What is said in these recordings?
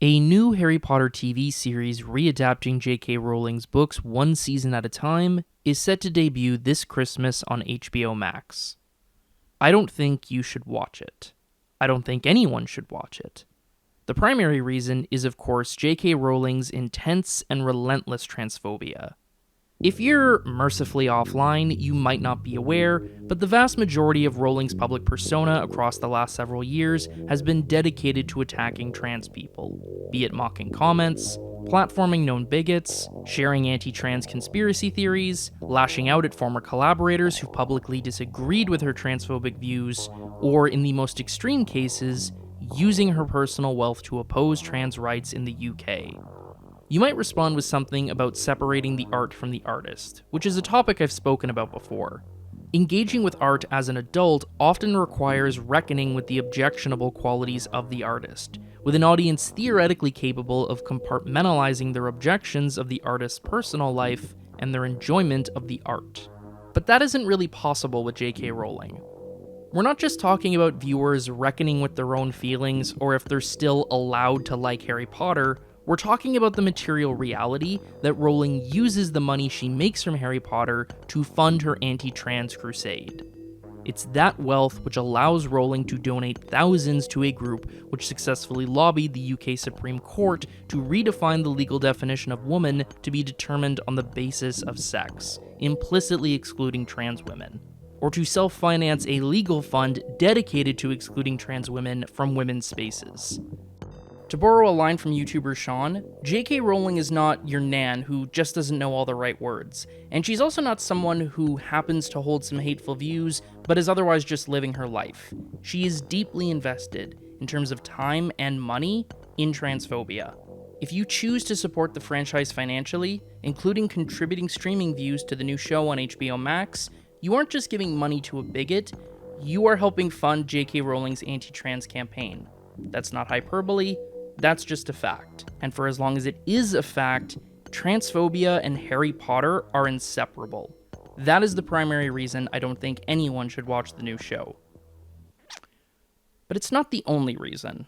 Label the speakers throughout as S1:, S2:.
S1: A new Harry Potter TV series readapting J.K. Rowling's books one season at a time is set to debut this Christmas on HBO Max. I don't think you should watch it. I don't think anyone should watch it. The primary reason is, of course, J.K. Rowling's intense and relentless transphobia. If you're mercifully offline, you might not be aware, but the vast majority of Rowling's public persona across the last several years has been dedicated to attacking trans people, be it mocking comments, platforming known bigots, sharing anti-trans conspiracy theories, lashing out at former collaborators who publicly disagreed with her transphobic views, or in the most extreme cases, using her personal wealth to oppose trans rights in the UK. You might respond with something about separating the art from the artist, which is a topic I've spoken about before. Engaging with art as an adult often requires reckoning with the objectionable qualities of the artist, with an audience theoretically capable of compartmentalizing their objections of the artist's personal life and their enjoyment of the art. But that isn't really possible with J.K. Rowling. We're not just talking about viewers reckoning with their own feelings or if they're still allowed to like Harry Potter. We're talking about the material reality that Rowling uses the money she makes from Harry Potter to fund her anti-trans crusade. It's that wealth which allows Rowling to donate thousands to a group which successfully lobbied the UK Supreme Court to redefine the legal definition of woman to be determined on the basis of sex, implicitly excluding trans women, or to self-finance a legal fund dedicated to excluding trans women from women's spaces. To borrow a line from YouTuber Sean, J.K. Rowling is not your nan who just doesn't know all the right words, and she's also not someone who happens to hold some hateful views, but is otherwise just living her life. She is deeply invested, in terms of time and money, in transphobia. If you choose to support the franchise financially, including contributing streaming views to the new show on HBO Max, you aren't just giving money to a bigot, you are helping fund J.K. Rowling's anti-trans campaign. That's not hyperbole. That's just a fact. And for as long as it is a fact, transphobia and Harry Potter are inseparable. That is the primary reason I don't think anyone should watch the new show. But it's not the only reason.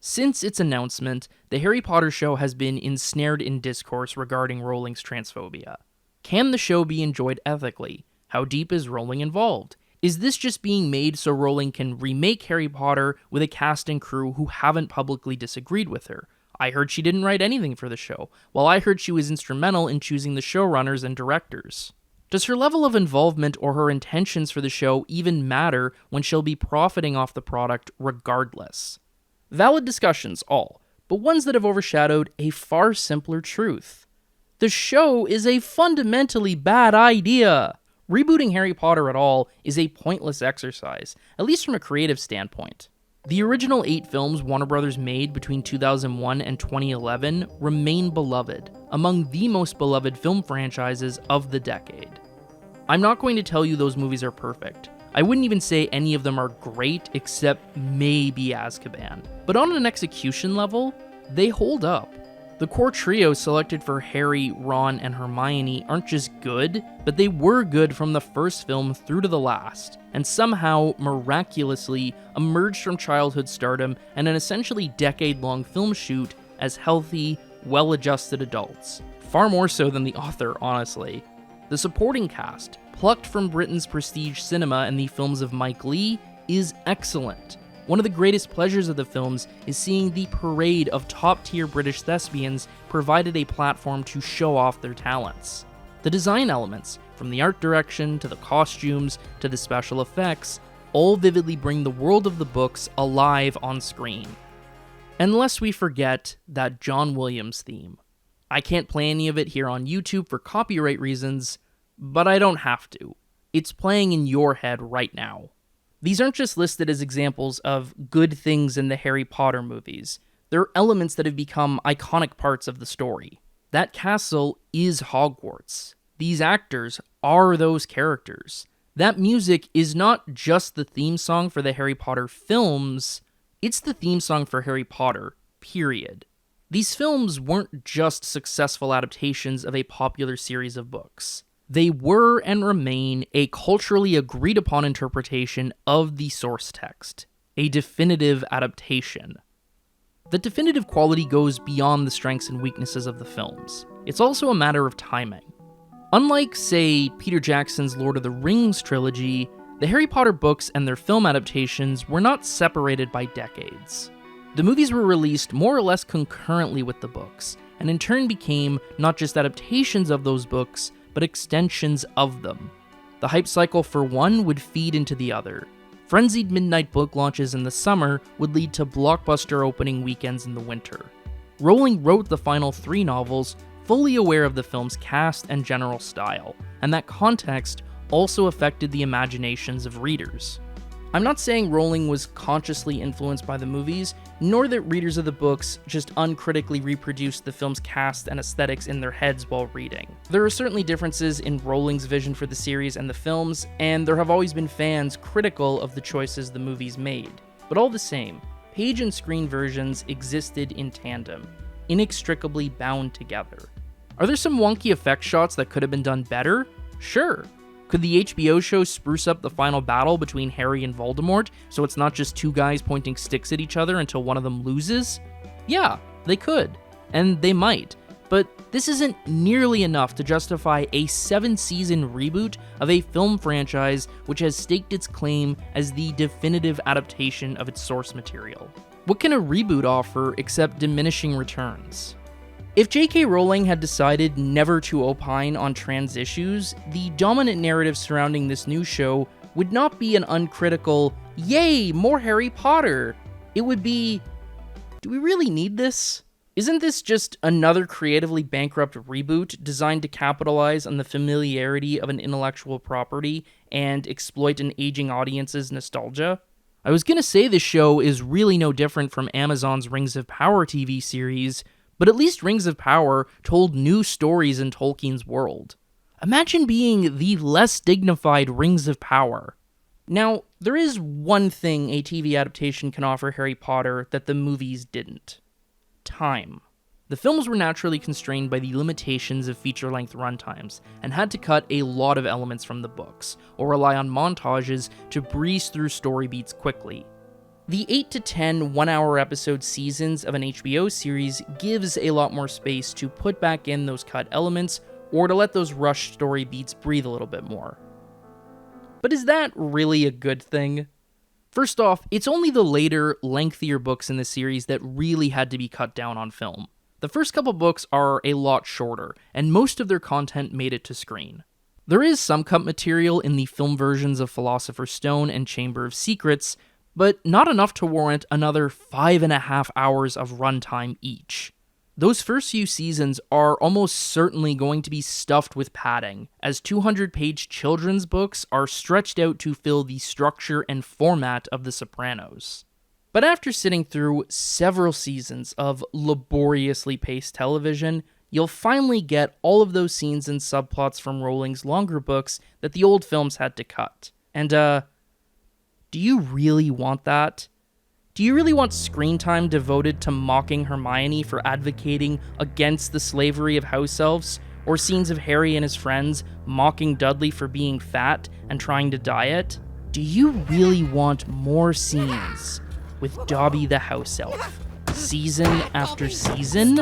S1: Since its announcement, the Harry Potter show has been ensnared in discourse regarding Rowling's transphobia. Can the show be enjoyed ethically? How deep is Rowling involved? Is this just being made so Rowling can remake Harry Potter with a cast and crew who haven't publicly disagreed with her? I heard she didn't write anything for the show, while I heard she was instrumental in choosing the showrunners and directors. Does her level of involvement or her intentions for the show even matter when she'll be profiting off the product regardless? Valid discussions, all, but ones that have overshadowed a far simpler truth. The show is a fundamentally bad idea. Rebooting Harry Potter at all is a pointless exercise, at least from a creative standpoint. The original 8 films Warner Bros. Made between 2001 and 2011 remain beloved, among the most beloved film franchises of the decade. I'm not going to tell you those movies are perfect. I wouldn't even say any of them are great, except maybe Azkaban. But on an execution level, they hold up. The core trio selected for Harry, Ron, and Hermione aren't just good, but they were good from the first film through to the last, and somehow, miraculously, emerged from childhood stardom and an essentially decade-long film shoot as healthy, well-adjusted adults. Far more so than the author, honestly. The supporting cast, plucked from Britain's prestige cinema and the films of Mike Leigh, is excellent. One of the greatest pleasures of the films is seeing the parade of top-tier British thespians provided a platform to show off their talents. The design elements, from the art direction to the costumes to the special effects, all vividly bring the world of the books alive on screen. Unless we forget that John Williams theme. I can't play any of it here on YouTube for copyright reasons, but I don't have to. It's playing in your head right now. These aren't just listed as examples of good things in the Harry Potter movies. They're elements that have become iconic parts of the story. That castle is Hogwarts. These actors are those characters. That music is not just the theme song for the Harry Potter films, it's the theme song for Harry Potter, period. These films weren't just successful adaptations of a popular series of books. They were and remain a culturally agreed upon interpretation of the source text, a definitive adaptation. That definitive quality goes beyond the strengths and weaknesses of the films. It's also a matter of timing. Unlike, say, Peter Jackson's Lord of the Rings trilogy, the Harry Potter books and their film adaptations were not separated by decades. The movies were released more or less concurrently with the books, and in turn became not just adaptations of those books, but extensions of them. The hype cycle for one would feed into the other. Frenzied midnight book launches in the summer would lead to blockbuster opening weekends in the winter. Rowling wrote the final 3 novels fully aware of the film's cast and general style, and that context also affected the imaginations of readers. I'm not saying Rowling was consciously influenced by the movies, nor that readers of the books just uncritically reproduced the film's cast and aesthetics in their heads while reading. There are certainly differences in Rowling's vision for the series and the films, and there have always been fans critical of the choices the movies made. But all the same, page and screen versions existed in tandem, inextricably bound together. Are there some wonky effect shots that could have been done better? Sure. Could the HBO show spruce up the final battle between Harry and Voldemort so it's not just 2 guys pointing sticks at each other until one of them loses? Yeah, they could, and they might, but this isn't nearly enough to justify a 7-season reboot of a film franchise which has staked its claim as the definitive adaptation of its source material. What can a reboot offer except diminishing returns? If J.K. Rowling had decided never to opine on trans issues, the dominant narrative surrounding this new show would not be an uncritical, "Yay, more Harry Potter!" It would be, do we really need this? Isn't this just another creatively bankrupt reboot designed to capitalize on the familiarity of an intellectual property and exploit an aging audience's nostalgia? I was gonna say this show is really no different from Amazon's Rings of Power TV series, but at least Rings of Power told new stories in Tolkien's world. Imagine being the less dignified Rings of Power. Now, there is one thing a TV adaptation can offer Harry Potter that the movies didn't. Time. The films were naturally constrained by the limitations of feature-length runtimes, and had to cut a lot of elements from the books, or rely on montages to breeze through story beats quickly. The 8 to 10 one-hour episode seasons of an HBO series gives a lot more space to put back in those cut elements, or to let those rushed story beats breathe a little bit more. But is that really a good thing? First off, it's only the later, lengthier books in the series that really had to be cut down on film. The first couple books are a lot shorter, and most of their content made it to screen. There is some cut material in the film versions of Philosopher's Stone and Chamber of Secrets, but not enough to warrant another 5.5 hours of runtime each. Those first few seasons are almost certainly going to be stuffed with padding, as 200-page children's books are stretched out to fill the structure and format of The Sopranos. But after sitting through several seasons of laboriously paced television, you'll finally get all of those scenes and subplots from Rowling's longer books that the old films had to cut. And, do you really want that? Do you really want screen time devoted to mocking Hermione for advocating against the slavery of house elves, or scenes of Harry and his friends mocking Dudley for being fat and trying to diet? Do you really want more scenes with Dobby the house elf, season after season?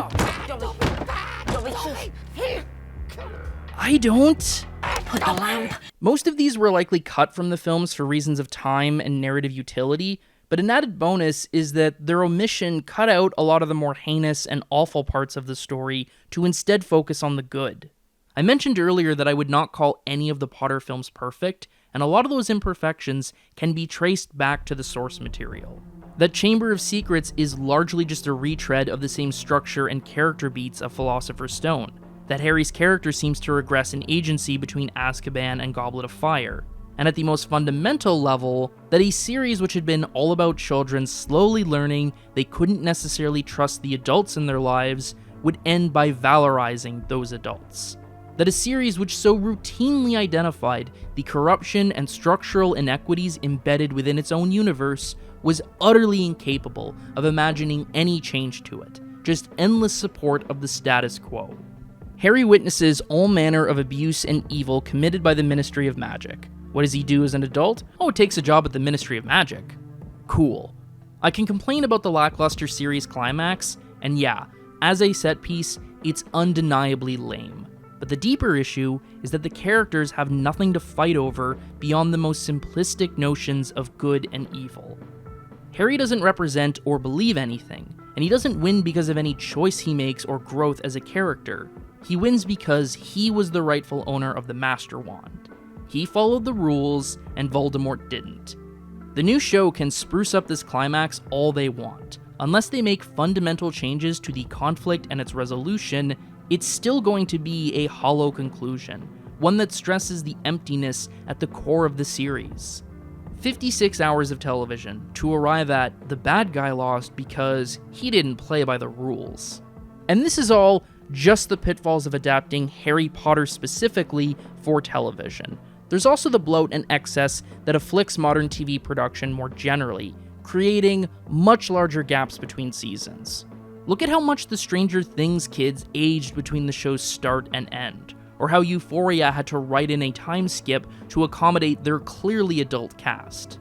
S1: I don't.
S2: Put the lamp.
S1: Most of these were likely cut from the films for reasons of time and narrative utility, but an added bonus is that their omission cut out a lot of the more heinous and awful parts of the story to instead focus on the good. I mentioned earlier that I would not call any of the Potter films perfect, and a lot of those imperfections can be traced back to the source material. That Chamber of Secrets is largely just a retread of the same structure and character beats of Philosopher's Stone. That Harry's character seems to regress in agency between Azkaban and Goblet of Fire. And at the most fundamental level, that a series which had been all about children slowly learning they couldn't necessarily trust the adults in their lives would end by valorizing those adults. That a series which so routinely identified the corruption and structural inequities embedded within its own universe was utterly incapable of imagining any change to it, just endless support of the status quo. Harry witnesses all manner of abuse and evil committed by the Ministry of Magic. What does he do as an adult? Oh, takes a job at the Ministry of Magic. Cool. I can complain about the lackluster series climax, and yeah, as a set piece, it's undeniably lame. But the deeper issue is that the characters have nothing to fight over beyond the most simplistic notions of good and evil. Harry doesn't represent or believe anything, and he doesn't win because of any choice he makes or growth as a character. He wins because he was the rightful owner of the Master Wand. He followed the rules, and Voldemort didn't. The new show can spruce up this climax all they want. Unless they make fundamental changes to the conflict and its resolution, it's still going to be a hollow conclusion, one that stresses the emptiness at the core of the series. 56 hours of television to arrive at the bad guy lost because he didn't play by the rules. And this is all just the pitfalls of adapting Harry Potter specifically for television. There's also the bloat and excess that afflicts modern TV production more generally, creating much larger gaps between seasons. Look at how much the Stranger Things kids aged between the show's start and end, or how Euphoria had to write in a time skip to accommodate their clearly adult cast.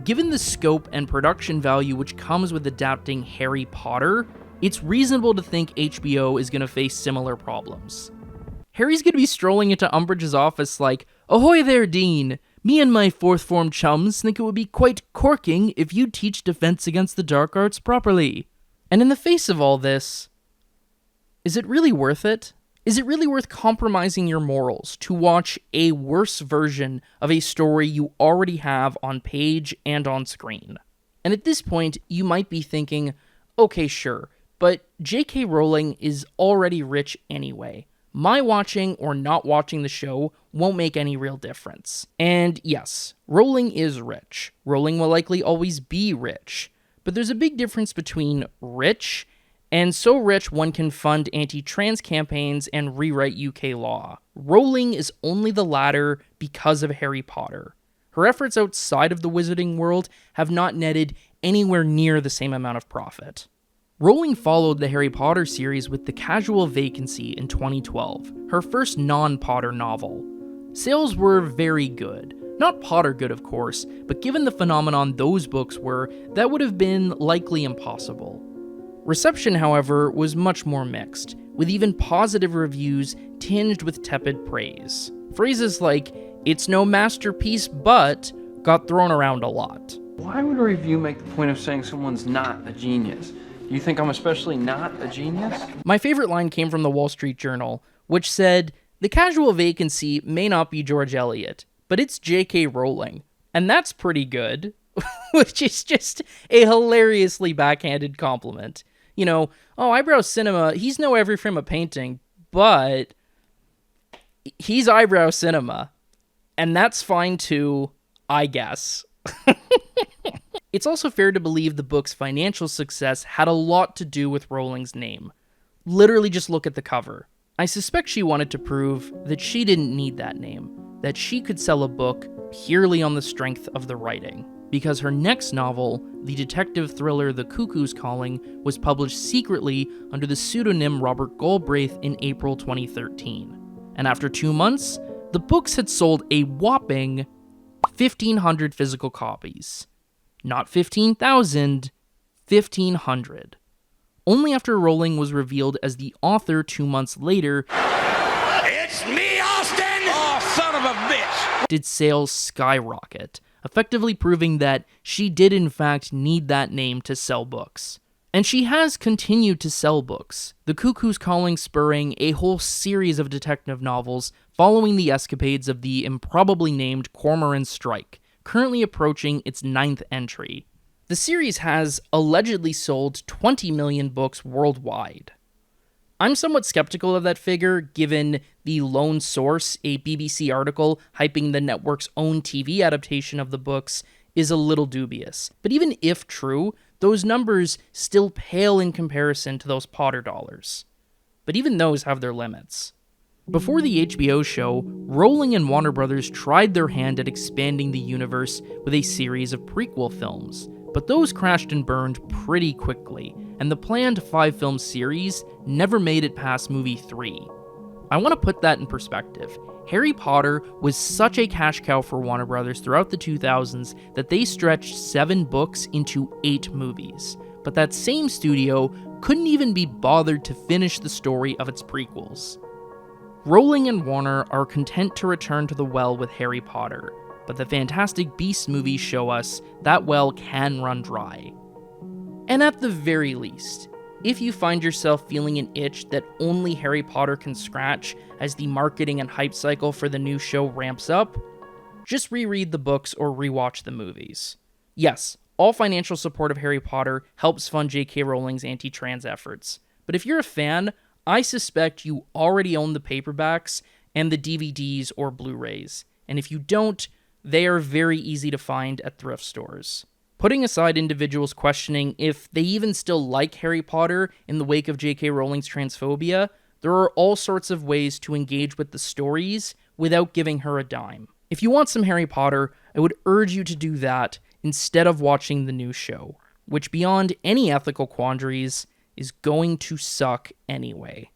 S1: Given the scope and production value which comes with adapting Harry Potter, it's reasonable to think HBO is going to face similar problems. Harry's going to be strolling into Umbridge's office like, "Ahoy there, Dean! Me and my fourth form chums think it would be quite corking if you teach defense against the dark arts properly." And in the face of all this, is it really worth it? Is it really worth compromising your morals to watch a worse version of a story you already have on page and on screen? And at this point, you might be thinking, okay, sure, but J.K. Rowling is already rich anyway. My watching or not watching the show won't make any real difference. And yes, Rowling is rich. Rowling will likely always be rich. But there's a big difference between rich and so rich one can fund anti-trans campaigns and rewrite UK law. Rowling is only the latter because of Harry Potter. Her efforts outside of the wizarding world have not netted anywhere near the same amount of profit. Rowling followed the Harry Potter series with The Casual Vacancy in 2012, her first non-Potter novel. Sales were very good. Not Potter good, of course, but given the phenomenon those books were, that would have been likely impossible. Reception, however, was much more mixed, with even positive reviews tinged with tepid praise. Phrases like, "It's no masterpiece, but," got thrown around a lot.
S2: Why would a review make the point of saying someone's not a genius? You think I'm especially not a genius?
S1: My favorite line came from the Wall Street Journal, which said, "The Casual Vacancy may not be George Eliot, but it's J.K. Rowling, and that's pretty good," which is just a hilariously backhanded compliment. You know, oh, eyebrow cinema, he's no every frame of painting, but he's eyebrow cinema, and that's fine too, I guess. It's also fair to believe the book's financial success had a lot to do with Rowling's name. Literally just look at the cover. I suspect she wanted to prove that she didn't need that name, that she could sell a book purely on the strength of the writing, because her next novel, the detective thriller The Cuckoo's Calling, was published secretly under the pseudonym Robert Galbraith in April 2013. And after 2 months, the books had sold a whopping 1,500 physical copies. Not 15,000, 1,500. Only after Rowling was revealed as the author 2 months later,
S3: "It's me, Austin! Oh, son of a bitch!"
S1: did sales skyrocket, effectively proving that she did in fact need that name to sell books. And she has continued to sell books, The Cuckoo's Calling spurring a whole series of detective novels following the escapades of the improbably named Cormoran Strike, currently approaching its 9th entry. The series has allegedly sold 20 million books worldwide. I'm somewhat skeptical of that figure, given the lone source, a BBC article hyping the network's own TV adaptation of the books, is a little dubious. But even if true, those numbers still pale in comparison to those Potter dollars. But even those have their limits. Before the HBO show, Rowling and Warner Brothers tried their hand at expanding the universe with a series of prequel films, but those crashed and burned pretty quickly, and the planned 5-film series never made it past movie 3. I want to put that in perspective. Harry Potter was such a cash cow for Warner Brothers throughout the 2000s that they stretched 7 books into 8 movies. But that same studio couldn't even be bothered to finish the story of its prequels. Rowling and Warner are content to return to the well with Harry Potter, but the Fantastic Beasts movies show us that well can run dry. And at the very least, if you find yourself feeling an itch that only Harry Potter can scratch as the marketing and hype cycle for the new show ramps up, just reread the books or rewatch the movies. Yes, all financial support of Harry Potter helps fund J.K. Rowling's anti-trans efforts, but if you're a fan, I suspect you already own the paperbacks and the DVDs or Blu-rays, and if you don't, they are very easy to find at thrift stores. Putting aside individuals questioning if they even still like Harry Potter in the wake of J.K. Rowling's transphobia, there are all sorts of ways to engage with the stories without giving her a dime. If you want some Harry Potter, I would urge you to do that instead of watching the new show, which beyond any ethical quandaries is going to suck anyway.